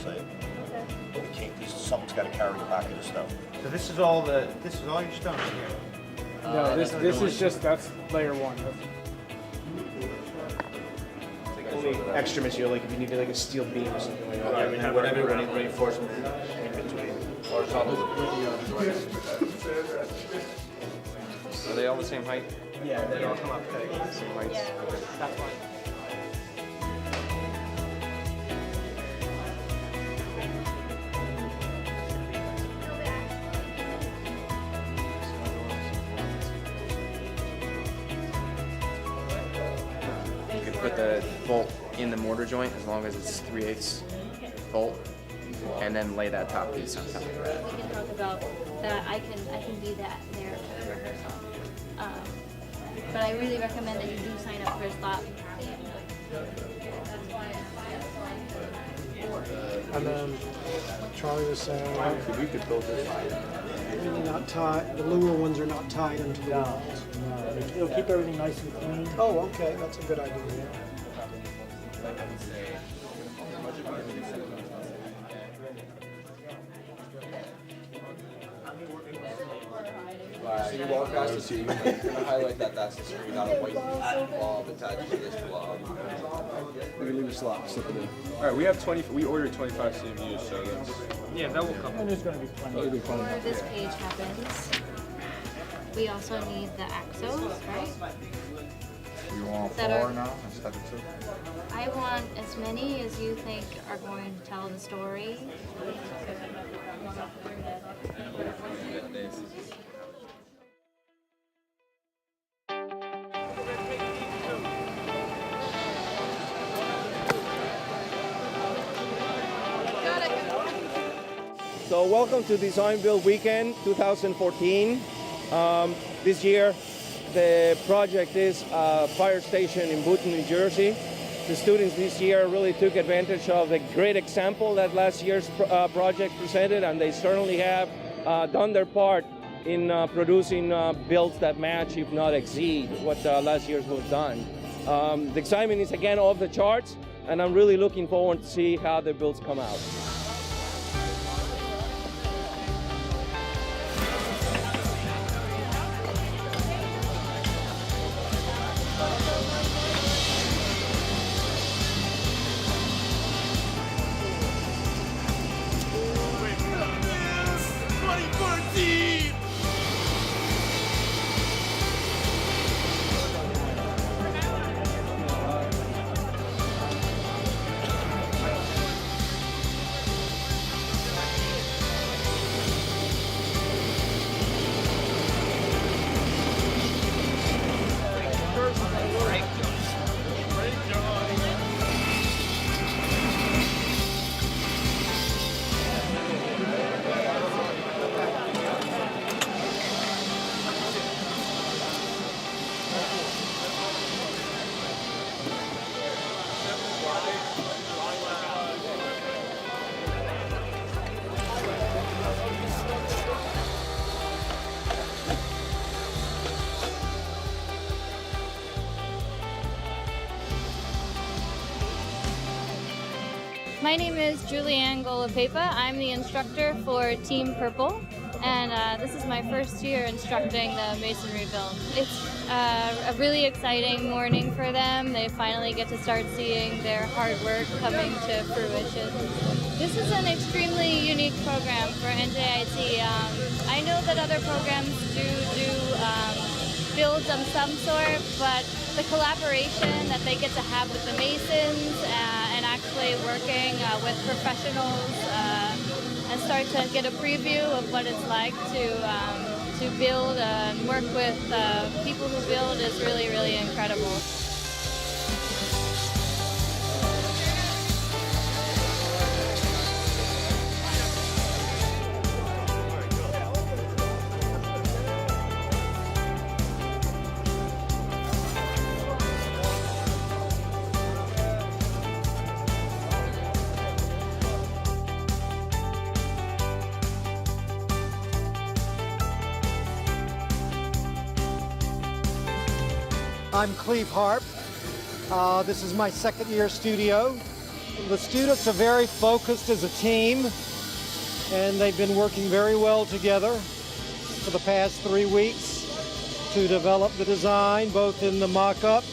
say. But we can't, someone's got to carry the back of the stuff. So this is all your stone here? No, this is just, that's layer one. Only extra material, like if you needed like a steel beam or something like that. Yeah, we have every reinforcement in between. Are they all the same height? Yeah, they all come up the same heights. That's fine. You could put the bolt in the mortar joint as long as it's 3/8 bolt, and then lay that top piece on top of that. We can talk about that. I can be that there for the rehearsal. But I really recommend that you do sign up for a slot. And then Charlie was saying We could build this. really not tied. The lower ones are not tied into the walls. It'll keep everything nice and clean. Oh, okay, that's a good idea. So you walk past the screen, you're going to highlight that that's the screen, not a white blob attached to this blob. We can leave the slot, slip it in. All right, we have 20. We ordered 25 CMUs, so that's. Yeah, that will come. And there's going to be plenty. Before this page happens, we also need the axos, right? You want That are- now instead of 2? I want as many as you think are going to tell the story. So welcome to Design Build Weekend 2014. This year the project is a fire station in Boonton, New Jersey. The students this year really took advantage of the great example that last year's project presented, and they certainly have done their part in producing builds that match, if not exceed, what last year's was done. The excitement is again off the charts, and I'm really looking forward to see how the builds come out. My name is Julianne Golapepa. I'm the instructor for Team Purple, and this is my first year instructing the masonry build. It's a really exciting morning for them. They finally get to start seeing their hard work coming to fruition. This is an extremely unique program for NJIT. I know that other programs do builds of some sort, but the collaboration that they get to have with the masons and actually working with professionals and start to get a preview of what it's like to build and work with people who build is really, really incredible. I'm Cleve Harp. This is my second year studio. The students are very focused as a team, and they've been working very well together for the past 3 weeks to develop the design, both in the mock-up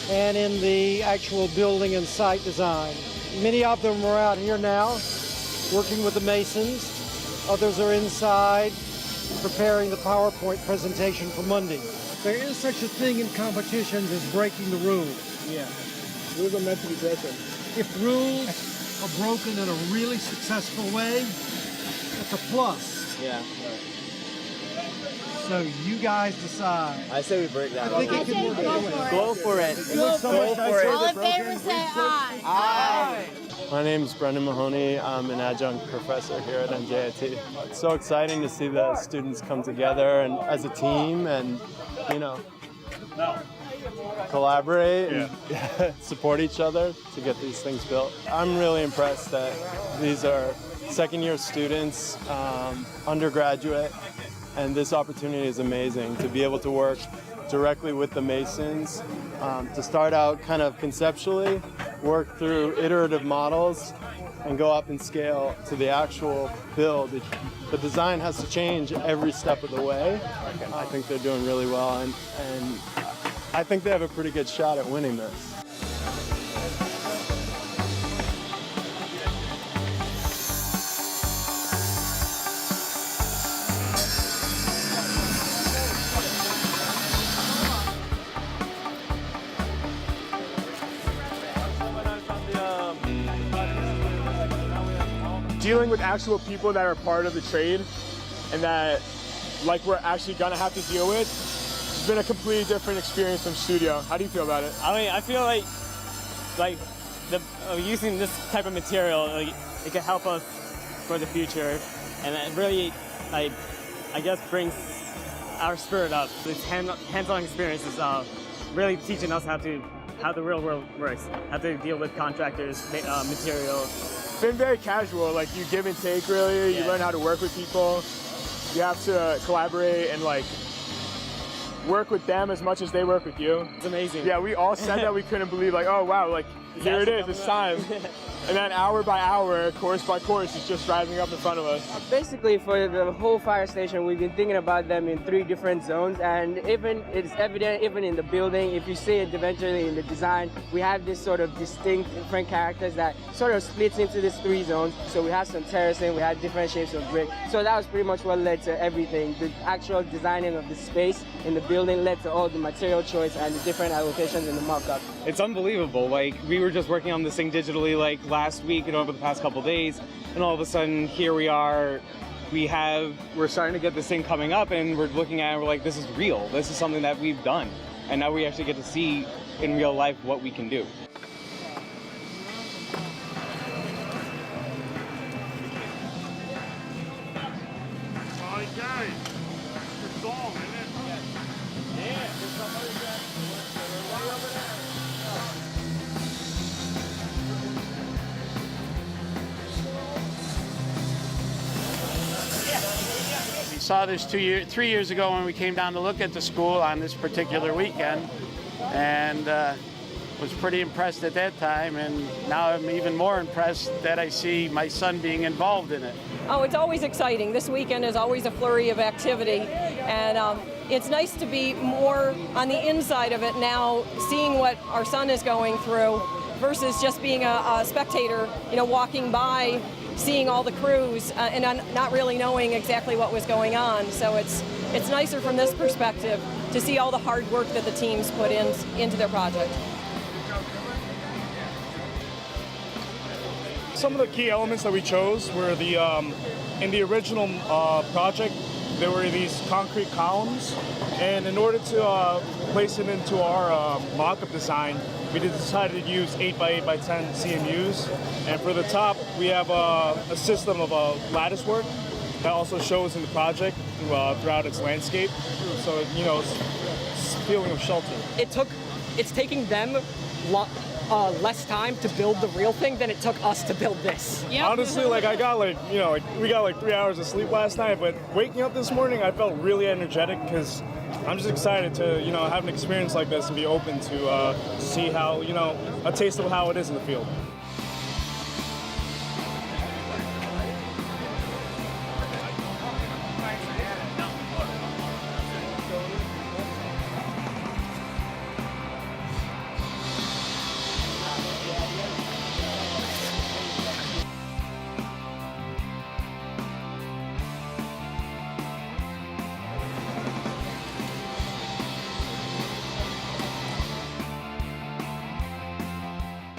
and in the actual building and site design. Many of them are out here now working with the masons. Others are inside preparing the PowerPoint presentation for Monday. There is such a thing in competitions as breaking the rules. Yeah. Rules are meant to be broken. If rules are broken in a really successful way, it's a plus. Yeah. So you guys decide. I say we break that. I think it can work. Go for it. Go for it. All in favor say aye. My name is Brendan Mahoney. I'm an adjunct professor here at NJIT. It's so exciting to see the students come together and as a team and, you know, collaborate and support each other to get these things built. I'm really impressed that these are second-year students, undergraduate, and this opportunity is amazing to be able to work directly with the masons, to start out kind of conceptually, work through iterative models, and go up in scale to the actual build. The design has to change every step of the way. I think they're doing really well, and I think they have a pretty good shot at winning this. Dealing with actual people that are part of the trade and that like we're actually gonna have to deal with, it's been a completely different experience from studio. How do you feel about it? I mean, I feel like using this type of material, it can help us for the future, and it really, I guess, brings our spirit up. This hands-on experiences really teaching us how the real world works, how to deal with contractors, material. It's been very casual, like you give and take really, you learn how to work with people. You have to collaborate and like work with them as much as they work with you. It's amazing. Yeah, we all said that we couldn't believe like, oh wow, like here it is, it's time. And then hour by hour, course by course, it's just rising up in front of us. Basically, for the whole fire station, we've been thinking about them in 3 different zones, and even it's evident even in the building. If you see it eventually in the design, we have this sort of distinct different characters that sort of splits into these 3 zones. So we have some terracing, we have different shapes of brick. So that was pretty much what led to everything. The actual designing of the space in the building led to all the material choice and the different allocations in the mock-up. It's unbelievable. Like, we were just working on this thing digitally like last week and over the past couple days, and all of a sudden here we are. We're starting to get this thing coming up, and we're looking at it, we're like, this is real. This is something that we've done, and now we actually get to see in real life what we can do. Saw this 3 years ago when we came down to look at the school on this particular weekend, and was pretty impressed at that time, and now I'm even more impressed that I see my son being involved in it. Oh, it's always exciting. This weekend is always a flurry of activity, and it's nice to be more on the inside of it now, seeing what our son is going through versus just being a spectator, walking by, seeing all the crews and not really knowing exactly what was going on. So it's nicer from this perspective to see all the hard work that the teams put into their project. Some of the key elements that we chose were in the original project, there were these concrete columns, and in order to place it into our mock-up design, we decided to use 8x8x10 CMUs, and for the top, we have a system of lattice work that also shows in the project throughout its landscape. So, it's a feeling of shelter. It's taking them less time to build the real thing than it took us to build this. Yep. Honestly, we got 3 hours of sleep last night, but waking up this morning, I felt really energetic because I'm just excited to, have an experience like this and be open to see how, a taste of how it is in the field.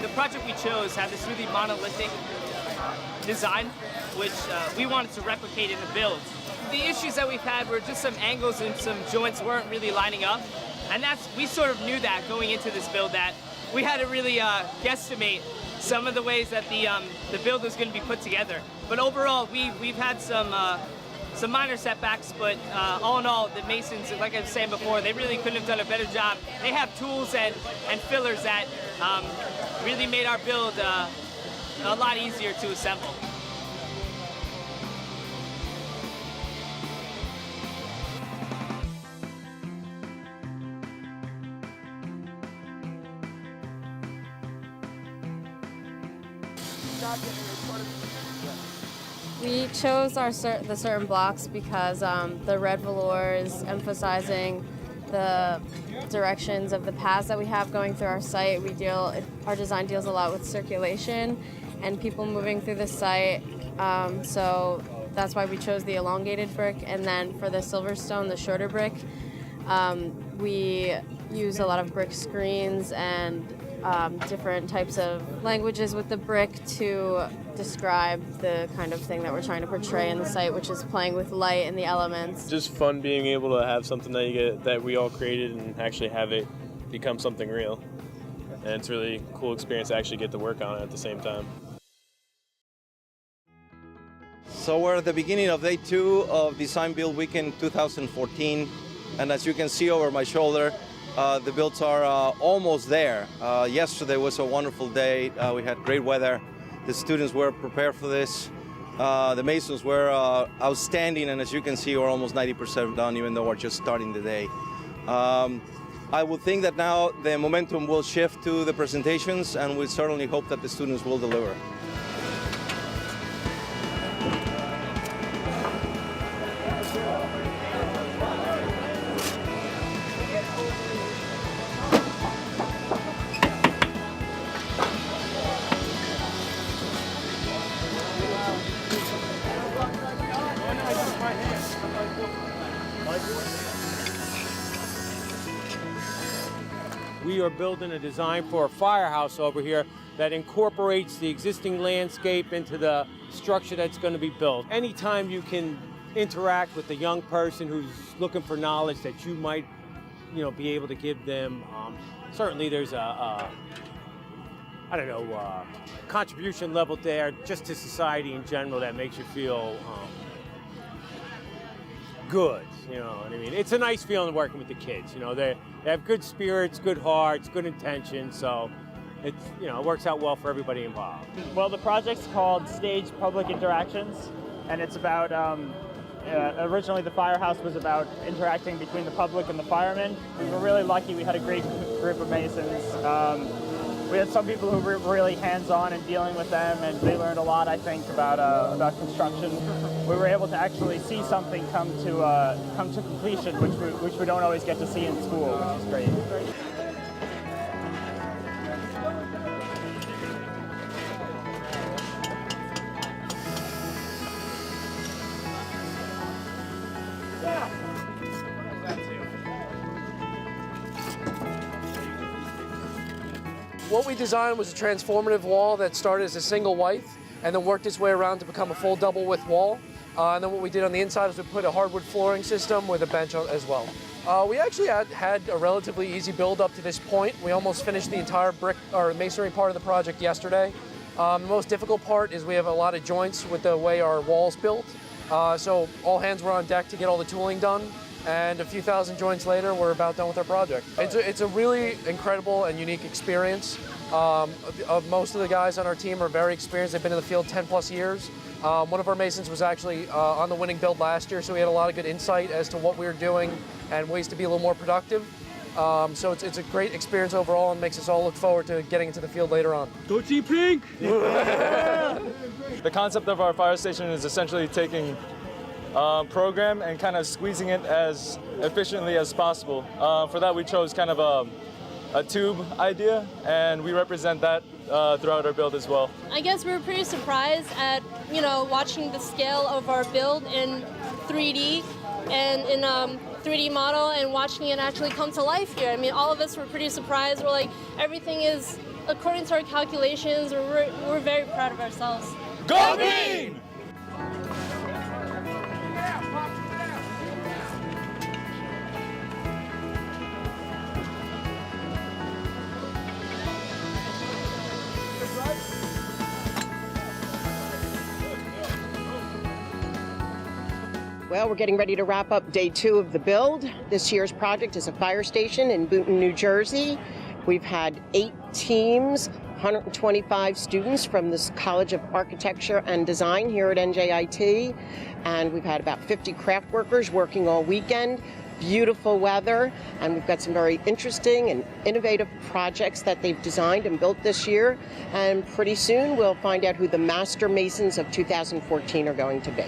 The project we chose had this really monolithic design, which we wanted to replicate in the build. The issues that we've had were just some angles and some joints weren't really lining up, and we sort of knew that going into this build, that we had to really guesstimate some of the ways that the build was going to be put together. But overall, we've had some minor setbacks, but all in all, the masons, like I was saying before, they really couldn't have done a better job. They have tools and fillers that really made our build a lot easier to assemble. We chose the certain blocks because the red velour is emphasizing the directions of the paths that we have going through our site. Our design deals a lot with circulation and people moving through the site, so that's why we chose the elongated brick. And then for the Silverstone, the shorter brick, we use a lot of brick screens and different types of languages with the brick to describe the kind of thing that we're trying to portray in the site, which is playing with light and the elements. Just fun being able to have something that we all created and actually have it become something real. And it's really a cool experience to actually get to work on it at the same time. So we're at the beginning of day 2 of Design Build Weekend 2014, and as you can see over my shoulder, the builds are almost there. Yesterday was a wonderful day. We had great weather. The students were prepared for this. The masons were outstanding, and as you can see, we're almost 90% done, even though we're just starting the day. I would think that now the momentum will shift to the presentations, and we certainly hope that the students will deliver. We are building a design for a firehouse over here that incorporates the existing landscape into the structure that's going to be built. Anytime you can interact with a young person who's looking for knowledge that you might, be able to give them, certainly there's contribution level there just to society in general that makes you feel good, you know what I mean? It's a nice feeling working with the kids, they have good spirits, good hearts, good intentions, so it works out well for everybody involved. Well, the project's called Stage Public Interactions, and it's about, originally the firehouse was about interacting between the public and the firemen. We were really lucky, we had a great group of masons. We had some people who were really hands-on in dealing with them, and they learned a lot, I think, about construction. We were able to actually see something come to completion, which we don't always get to see in school, which is great. What we designed was a transformative wall that started as a single width and then worked its way around to become a full double width wall. And then what we did on the inside is we put a hardwood flooring system with a bench as well. We actually had a relatively easy build up to this point. We almost finished the entire brick or masonry part of the project yesterday. The most difficult part is we have a lot of joints with the way our wall's built. So all hands were on deck to get all the tooling done. And a few thousand joints later, we're about done with our project. It's a really incredible and unique experience. Most of the guys on our team are very experienced. They've been in the field 10 plus years. One of our masons was actually on the winning build last year, so we had a lot of good insight as to what we were doing and ways to be a little more productive. So it's a great experience overall and makes us all look forward to getting into the field later on. Go Team Pink! The concept of our fire station is essentially taking program and kind of squeezing it as efficiently as possible. For that, we chose kind of a tube idea, and we represent that throughout our build as well. I guess we were pretty surprised at, watching the scale of our build in 3D and in 3D model and watching it actually come to life here. I mean, all of us were pretty surprised. We're like, everything is according to our calculations, we're very proud of ourselves. Go Green! Well, we're getting ready to wrap up day 2 of the build. This year's project is a fire station in Boonton, New Jersey. We've had 8 teams, 125 students from the College of Architecture and Design here at NJIT, and we've had about 50 craft workers working all weekend. Beautiful weather, and we've got some very interesting and innovative projects that they've designed and built this year, and pretty soon we'll find out who the Master Masons of 2014 are going to be.